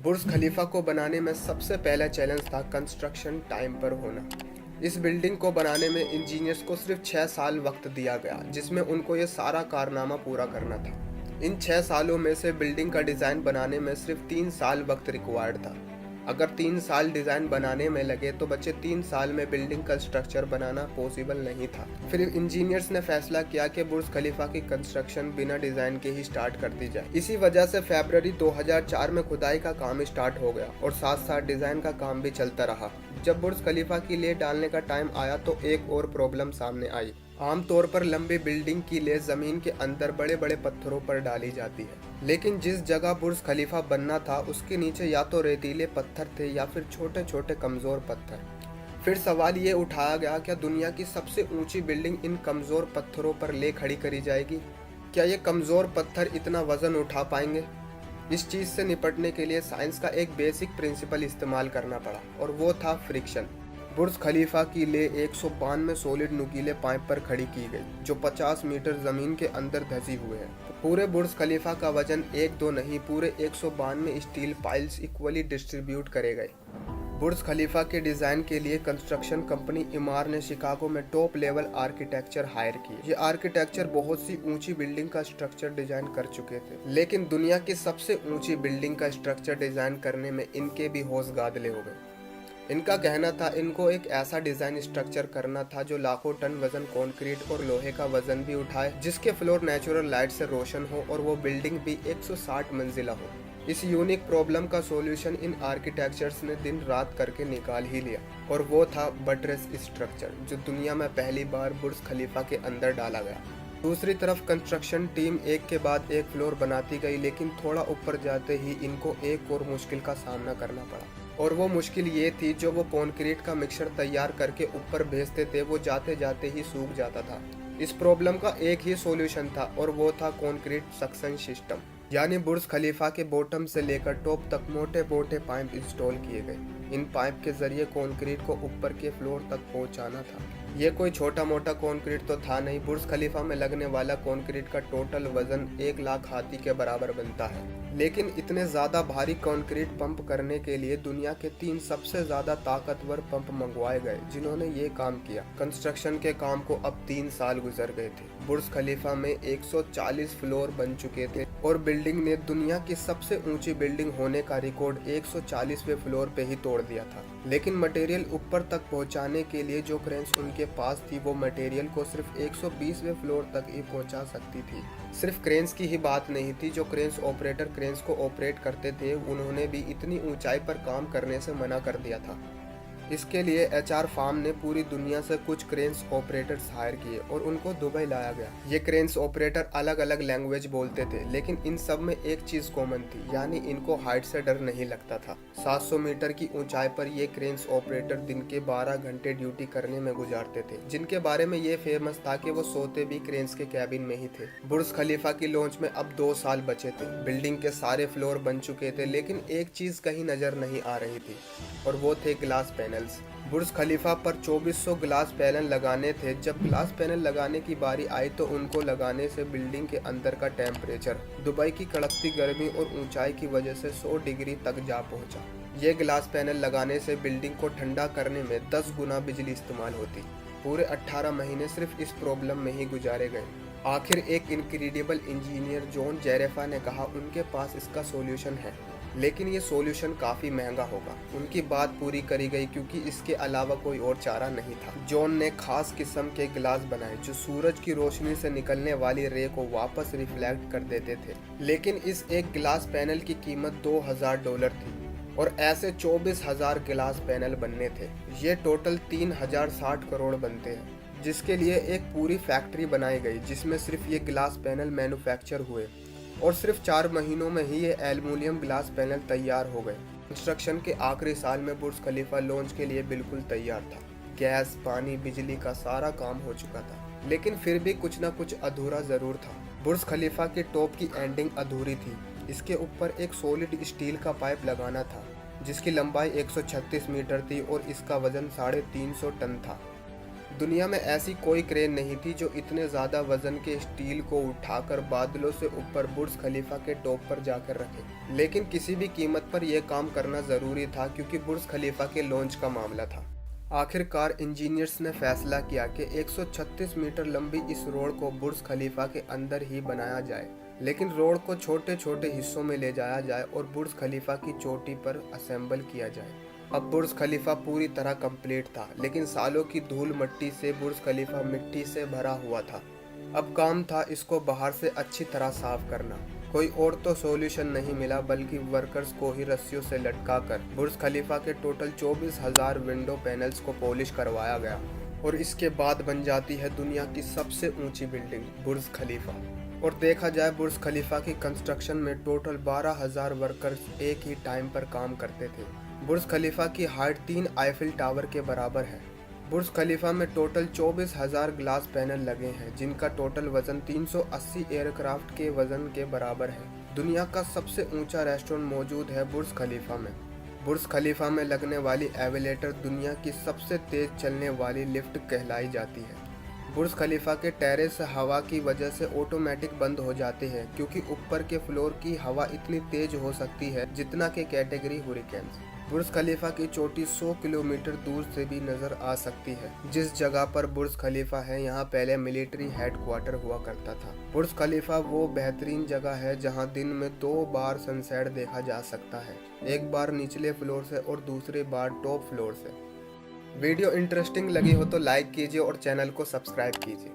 बुर्ज खलीफा को बनाने में सबसे पहला चैलेंज था कंस्ट्रक्शन टाइम पर होना। इस बिल्डिंग को बनाने में इंजीनियर्स को सिर्फ 6 साल वक्त दिया गया, जिसमें उनको ये सारा कारनामा पूरा करना था। इन 6 सालों में से बिल्डिंग का डिज़ाइन बनाने में सिर्फ 3 साल वक्त रिक्वायर्ड था। अगर 3 साल डिज़ाइन बनाने में लगे तो बचे 3 साल में बिल्डिंग का स्ट्रक्चर बनाना पॉसिबल नहीं था। फिर इंजीनियर्स ने फैसला किया कि बुर्ज खलीफा की कंस्ट्रक्शन बिना डिज़ाइन के ही स्टार्ट कर दी जाए। इसी वजह से फरवरी 2004 में खुदाई का काम स्टार्ट हो गया और साथ साथ डिज़ाइन का काम भी चलता रहा। जब बुर्ज खलीफा की ले डालने का टाइम आया तो एक और प्रॉब्लम सामने आई। आमतौर पर लंबी बिल्डिंग की ले जमीन के अंदर बड़े बड़े पत्थरों पर डाली जाती है, लेकिन जिस जगह बुर्ज खलीफा बनना था उसके नीचे या तो रेतीले पत्थर थे या फिर छोटे छोटे कमजोर पत्थर। फिर सवाल ये उठाया गया, क्या दुनिया की सबसे ऊंची बिल्डिंग इन कमजोर पत्थरों पर ले खड़ी करी जाएगी? क्या ये कमजोर पत्थर इतना वजन उठा पाएंगे? इस चीज से निपटने के लिए साइंस का एक बेसिक प्रिंसिपल इस्तेमाल करना पड़ा और वो था फ्रिक्शन। बुर्ज खलीफा की ले 192 सॉलिड नुकीले पाइप पर खड़ी की गई, जो 50 मीटर जमीन के अंदर धंसी हुए हैं। पूरे बुर्ज खलीफा का वजन एक दो नहीं, पूरे 192 स्टील पाइल्स इक्वली डिस्ट्रीब्यूट करे गए। बुर्ज खलीफा के डिजाइन के लिए कंस्ट्रक्शन कंपनी इमार ने शिकागो में टॉप लेवल आर्किटेक्चर हायर किए। ये आर्किटेक्चर बहुत सी ऊंची बिल्डिंग का स्ट्रक्चर डिजाइन कर चुके थे, लेकिन दुनिया की सबसे ऊंची बिल्डिंग का स्ट्रक्चर डिजाइन करने में इनके भी होश गादले हो गए। इनका कहना था इनको एक ऐसा डिजाइन स्ट्रक्चर करना था जो लाखों टन वजन कंक्रीट और लोहे का वजन भी उठाए, जिसके फ्लोर नेचुरल लाइट से रोशन हो और वो बिल्डिंग भी 160 मंजिला हो। इस यूनिक प्रॉब्लम का सॉल्यूशन इन आर्किटेक्चर्स ने दिन रात करके निकाल ही लिया, और वो था बटरेस स्ट्रक्चर, जो दुनिया में पहली बार बुर्ज खलीफा के अंदर डाला गया। दूसरी तरफ कंस्ट्रक्शन टीम एक के बाद एक फ्लोर बनाती गई, लेकिन थोड़ा ऊपर जाते ही इनको एक और मुश्किल का सामना करना पड़ा, और वो मुश्किल ये थी जो वो कंक्रीट का मिक्सचर तैयार करके ऊपर भेजते थे वो जाते जाते ही सूख जाता था। इस प्रॉब्लम का एक ही सॉल्यूशन था और वो था कंक्रीट सक्शन सिस्टम, यानी बुर्ज खलीफा के बॉटम से लेकर टॉप तक मोटे मोटे पाइप इंस्टॉल किए गए। इन पाइप के जरिए कंक्रीट को ऊपर के फ्लोर तक पहुंचाना था। ये कोई छोटा मोटा कंक्रीट तो था नहीं। बुर्ज खलीफा में लगने वाला कंक्रीट का टोटल वजन 1 लाख हाथी के बराबर बनता है, लेकिन इतने ज्यादा भारी कंक्रीट पंप करने के लिए दुनिया के 3 सबसे ज्यादा ताकतवर पंप मंगवाए गए, जिन्होंने ये काम किया। कंस्ट्रक्शन के काम को अब 3 साल गुजर गए थे। बुर्ज खलीफा में 140 फ्लोर बन चुके थे और बिल्डिंग ने दुनिया की सबसे ऊंची बिल्डिंग होने का रिकॉर्ड 140वें फ्लोर पे ही तोड़ दिया था। लेकिन मटेरियल ऊपर तक पहुंचाने के लिए जो क्रेन्स उनके पास थी वो मटेरियल को सिर्फ 120वें फ्लोर तक ही पहुंचा सकती थी। सिर्फ क्रेन्स की ही बात नहीं थी, जो क्रेन्स ऑपरेटर क्रेन्स को ऑपरेट करते थे उन्होंने भी इतनी ऊंचाई पर काम करने से मना कर दिया था। इसके लिए एचआर फार्म ने पूरी दुनिया से कुछ क्रेन्स ऑपरेटर्स हायर किए और उनको दुबई लाया गया। ये क्रेन्स ऑपरेटर अलग अलग लैंग्वेज बोलते थे, लेकिन इन सब में एक चीज कॉमन थी, यानी इनको हाइट से डर नहीं लगता था। 700 मीटर की ऊंचाई पर ये क्रेन्स ऑपरेटर दिन के 12 घंटे ड्यूटी करने में गुजारते थे, जिनके बारे में ये फेमस था कि वो सोते भी क्रेन्स के कैबिन में ही थे। बुर्ज खलीफा की लॉन्च में अब 2 साल बचे थे। बिल्डिंग के सारे फ्लोर बन चुके थे, लेकिन एक चीज कहीं नजर नहीं आ रही थी, और वो थे ग्लास पैनल्स। बुर्ज खलीफा पर 2400 ग्लास पैनल लगाने थे। जब ग्लास पैनल लगाने की बारी आई तो उनको लगाने से बिल्डिंग के अंदर का टेम्परेचर दुबई की कड़कती गर्मी और ऊंचाई की वजह से 100 डिग्री तक जा पहुंचा। ये ग्लास पैनल लगाने से बिल्डिंग को ठंडा करने में 10 गुना बिजली इस्तेमाल होती। पूरे 18 महीने सिर्फ इस प्रॉब्लम में ही गुजारे गए। आखिर एक इनक्रेडिबल इंजीनियर जॉन जेरेफा ने कहा उनके पास इसका सॉल्यूशन है, लेकिन ये सॉल्यूशन काफ़ी महंगा होगा। उनकी बात पूरी करी गई क्योंकि इसके अलावा कोई और चारा नहीं था। जॉन ने खास किस्म के ग्लास बनाए जो सूरज की रोशनी से निकलने वाली रे को वापस रिफ्लेक्ट कर देते थे, लेकिन इस एक ग्लास पैनल की कीमत $2000 थी और ऐसे 24,000 ग्लास पैनल बनने थे। ये टोटल 3060 करोड़ बनते हैं, जिसके लिए एक पूरी फैक्ट्री बनाई गई जिसमें सिर्फ ये ग्लास पैनल मैन्युफैक्चर हुए, और सिर्फ 4 महीनों में ही ये एल्युमिनियम ग्लास पैनल तैयार हो गए। कंस्ट्रक्शन के आखिरी साल में बुर्ज खलीफा लॉन्च के लिए बिल्कुल तैयार था। गैस, पानी, बिजली का सारा काम हो चुका था, लेकिन फिर भी कुछ ना कुछ अधूरा जरूर था। बुर्ज खलीफा के टॉप की एंडिंग अधूरी थी। इसके ऊपर एक सॉलिड स्टील का पाइप लगाना था जिसकी लंबाई 136 मीटर थी और इसका वजन 350 टन था। दुनिया में ऐसी कोई क्रेन नहीं थी जो इतने ज़्यादा वजन के स्टील को उठाकर बादलों से ऊपर बुर्ज खलीफा के टॉप पर जाकर रखे, लेकिन किसी भी कीमत पर यह काम करना ज़रूरी था क्योंकि बुर्ज खलीफा के लॉन्च का मामला था। आखिरकार इंजीनियर्स ने फैसला किया कि 136 मीटर लंबी इस रोड को बुर्ज खलीफा के अंदर ही बनाया जाए, लेकिन रोड को छोटे छोटे हिस्सों में ले जाया जाए और बुर्ज खलीफा की चोटी पर असेंबल किया जाए। अब बुर्ज खलीफा पूरी तरह कंप्लीट था, लेकिन सालों की धूल मट्टी से बुर्ज खलीफा मिट्टी से भरा हुआ था। अब काम था इसको बाहर से अच्छी तरह साफ करना। कोई और तो सॉल्यूशन नहीं मिला, बल्कि वर्कर्स को ही रस्सियों से लटकाकर बुर्ज खलीफा के टोटल 24,000 विंडो पैनल्स को पॉलिश करवाया गया और इसके बाद बन जाती है दुनिया की सबसे ऊंची बिल्डिंग बुर्ज खलीफा। और देखा जाए बुर्ज खलीफा की कंस्ट्रक्शन में टोटल 12,000 वर्कर्स एक ही टाइम पर काम करते थे। बुर्ज खलीफा की हाइट 3 आईफिल टावर के बराबर है। बुर्ज खलीफा में टोटल 24,000 ग्लास पैनल लगे हैं, जिनका टोटल वजन 380 एयरक्राफ्ट के वजन के बराबर है। दुनिया का सबसे ऊंचा रेस्टोरेंट मौजूद है बुर्ज खलीफा में। बुर्ज खलीफा में लगने वाली एलिवेटर दुनिया की सबसे तेज चलने वाली लिफ्ट कहलाई जाती है। बुर्ज खलीफा के टेरेस हवा की वजह से ऑटोमेटिक बंद हो जाते हैं, क्योंकि ऊपर के फ्लोर की हवा इतनी तेज हो सकती है जितना के कैटेगरी हुरिकेन। बुर्ज खलीफा की चोटी 100 किलोमीटर दूर से भी नजर आ सकती है। जिस जगह पर बुर्ज खलीफा है, यहाँ पहले मिलिट्री हेडक्वार्टर हुआ करता था। बुर्ज खलीफा वो बेहतरीन जगह है जहाँ दिन में 2 बार सनसेट देखा जा सकता है, एक बार निचले फ्लोर से और दूसरी बार टॉप फ्लोर से। वीडियो इंटरेस्टिंग लगी हो तो लाइक कीजिए और चैनल को सब्सक्राइब कीजिए।